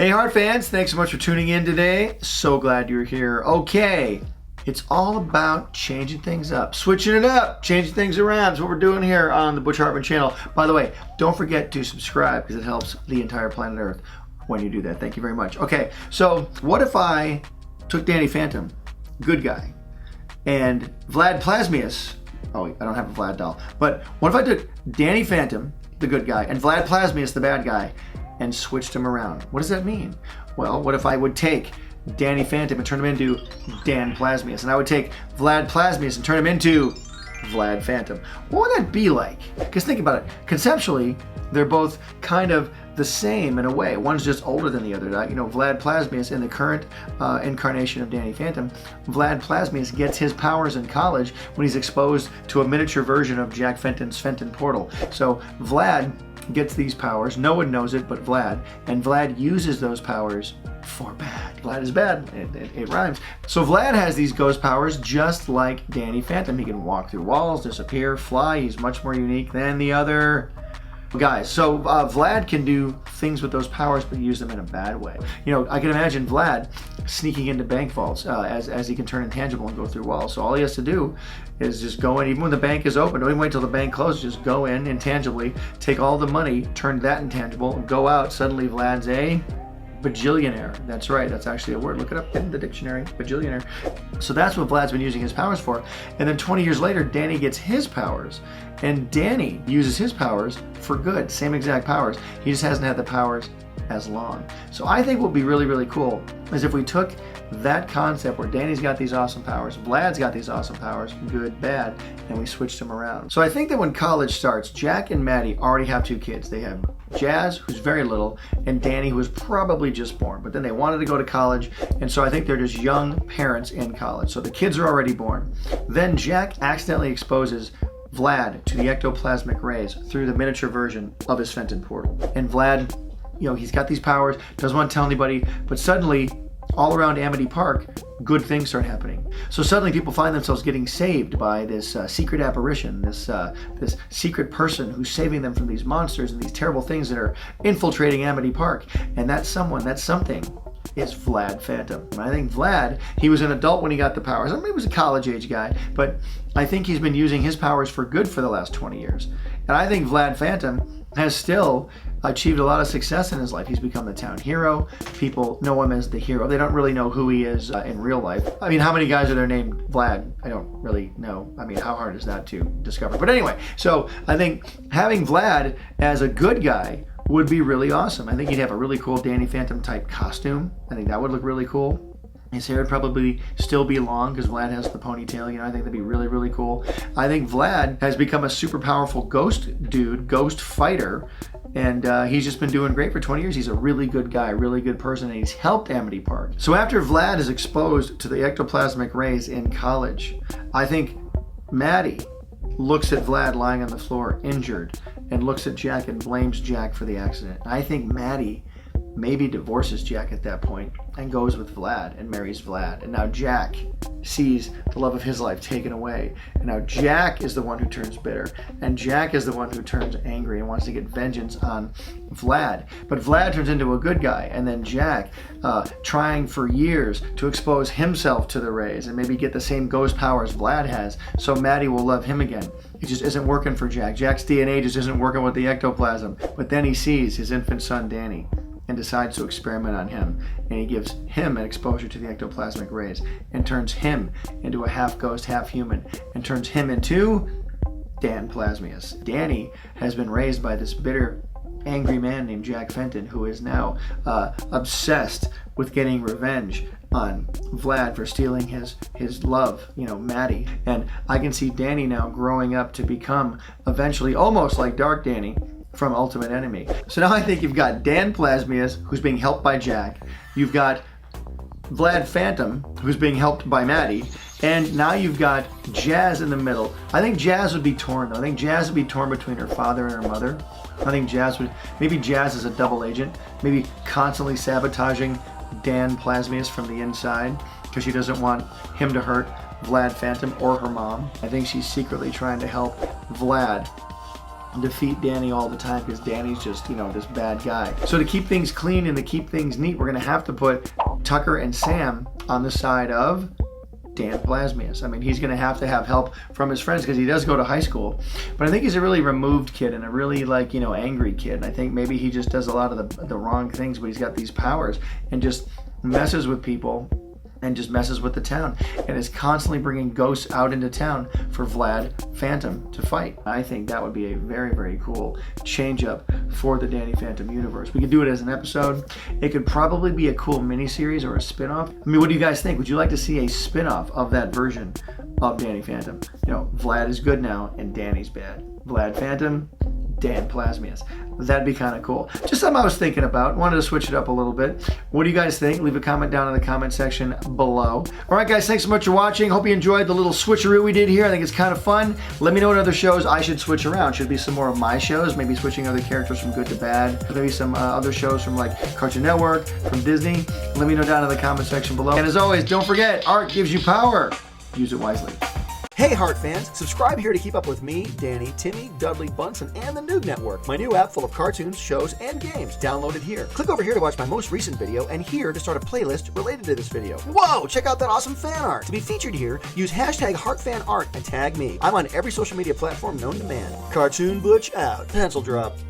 Hey Heart fans, thanks so much for tuning in today. So glad you're here. Okay, it's all about changing things up, switching it up, changing things around. That's what we're doing here on the Butch Hartman channel. By the way, don't forget to subscribe because it helps the entire planet Earth when you do that. Thank you very much. Okay, so what if I took Danny Phantom, good guy, and Vlad Plasmius, oh, I don't have a Vlad doll, but what if I took Danny Phantom, the good guy, and Vlad Plasmius, the bad guy, and switched him around? What does that mean? Well, what if I would take Danny Phantom and turn him into Dan Plasmius, and I would take Vlad Plasmius and turn him into Vlad Phantom? What would that be like? Because think about it, conceptually, they're both kind of the same in a way. One's just older than the other. You know, Vlad Plasmius in the current incarnation of Danny Phantom, Vlad Plasmius gets his powers in college when he's exposed to a miniature version of Jack Fenton's Fenton portal. So Vlad gets these powers, no one knows it but Vlad, and Vlad uses those powers for bad. Vlad is bad, it rhymes. So Vlad has these ghost powers just like Danny Phantom. He can walk through walls, disappear, fly. He's much more unique than the other guys. So Vlad can do things with those powers but use them in a bad way. You know, I can imagine Vlad sneaking into bank vaults as he can turn intangible and go through walls. So all he has to do is just go in, even when the bank is open, don't even wait till the bank closes, just go in intangibly, take all the money, turn that intangible, and go out. Suddenly Vlad's a bajillionaire. That's right, that's actually a word. Look it up in the dictionary, bajillionaire. So that's what Vlad's been using his powers for. And then 20 years later, Danny gets his powers, and Danny uses his powers for good. Same exact powers. He just hasn't had the powers as long. So I think what would be really, really cool is if we took that concept where Danny's got these awesome powers, Vlad's got these awesome powers, good, bad, and we switched them around. So I think that when college starts, Jack and Maddie already have two kids. They have Jazz, who's very little, and Danny, who was probably just born, but then they wanted to go to college, and so I think they're just young parents in college. So the kids are already born. Then Jack accidentally exposes Vlad to the ectoplasmic rays through the miniature version of his Fenton portal. And Vlad, you know, he's got these powers, doesn't want to tell anybody, but suddenly all around Amity Park, good things start happening. So suddenly people find themselves getting saved by this secret apparition, this secret person who's saving them from these monsters and these terrible things that are infiltrating Amity Park. And that someone, that something, is Vlad Phantom. And I think Vlad, he was an adult when he got the powers. I mean, he was a college age guy, but I think he's been using his powers for good for the last 20 years. And I think Vlad Phantom has still achieved a lot of success in his life. He's become the town hero. People know him as the hero. They don't really know who he is in real life. I mean, how many guys are there named Vlad? I don't really know. I mean, how hard is that to discover? But anyway, so I think having Vlad as a good guy would be really awesome. I think he'd have a really cool Danny Phantom type costume. I think that would look really cool. His hair would probably still be long because Vlad has the ponytail. You know, I think that'd be really, really cool. I think Vlad has become a super powerful ghost dude, ghost fighter, and he's just been doing great for 20 years. He's a really good guy, really good person, and he's helped Amity Park. So after Vlad is exposed to the ectoplasmic rays in college, I think Maddie looks at Vlad lying on the floor, injured, and looks at Jack and blames Jack for the accident. I think Maddie maybe divorces Jack at that point and goes with Vlad and marries Vlad. And now Jack sees the love of his life taken away. And now Jack is the one who turns bitter. And Jack is the one who turns angry and wants to get vengeance on Vlad. But Vlad turns into a good guy. And then Jack, trying for years to expose himself to the rays and maybe get the same ghost powers Vlad has, so Maddie will love him again. It just isn't working for Jack. Jack's DNA just isn't working with the ectoplasm. But then he sees his infant son, Danny, and decides to experiment on him, and he gives him an exposure to the ectoplasmic rays and turns him into a half ghost, half human, and turns him into Dan Plasmius. Danny has been raised by this bitter, angry man named Jack Fenton, who is now obsessed with getting revenge on Vlad for stealing his love, you know, Maddie. And I can see Danny now growing up to become eventually almost like Dark Danny from Ultimate Enemy. So now I think you've got Dan Plasmius, who's being helped by Jack. You've got Vlad Phantom, who's being helped by Maddie. And now you've got Jazz in the middle. I think Jazz would be torn, though. I think Jazz would be torn between her father and her mother. I think maybe Jazz is a double agent, maybe constantly sabotaging Dan Plasmius from the inside because she doesn't want him to hurt Vlad Phantom or her mom. I think she's secretly trying to help Vlad defeat Danny all the time because Danny's just, you know, this bad guy. So to keep things clean and to keep things neat, we're going to have to put Tucker and Sam on the side of Dan Plasmius. I mean, he's going to have help from his friends because he does go to high school. But I think he's a really removed kid and a really, like, you know, angry kid. And I think maybe he just does a lot of the wrong things, but he's got these powers and just messes with people and just messes with the town and is constantly bringing ghosts out into town for Vlad Phantom to fight. I think that would be a very, very cool change up for the Danny Phantom universe. We could do it as an episode. It could probably be a cool miniseries or a spin-off. I mean, what do you guys think? Would you like to see a spin-off of that version of Danny Phantom? You know, Vlad is good now and Danny's bad. Vlad Phantom, Dan Plasmius. That'd be kind of cool. Just something I was thinking about. Wanted to switch it up a little bit. What do you guys think? Leave a comment down in the comment section below. All right, guys, thanks so much for watching. Hope you enjoyed the little switcheroo we did here. I think it's kind of fun. Let me know what other shows I should switch around. Should be some more of my shows, maybe switching other characters from good to bad. Maybe some other shows from like Cartoon Network, from Disney. Let me know down in the comment section below. And as always, don't forget, art gives you power. Use it wisely. Hey Heart fans, subscribe here to keep up with me, Danny, Timmy, Dudley, Bunsen, and the NOOG Network, my new app full of cartoons, shows, and games. Download it here. Click over here to watch my most recent video, and here to start a playlist related to this video. Whoa, check out that awesome fan art. To be featured here, use hashtag HeartFanArt and tag me. I'm on every social media platform known to man. Cartoon Butch out. Pencil drop.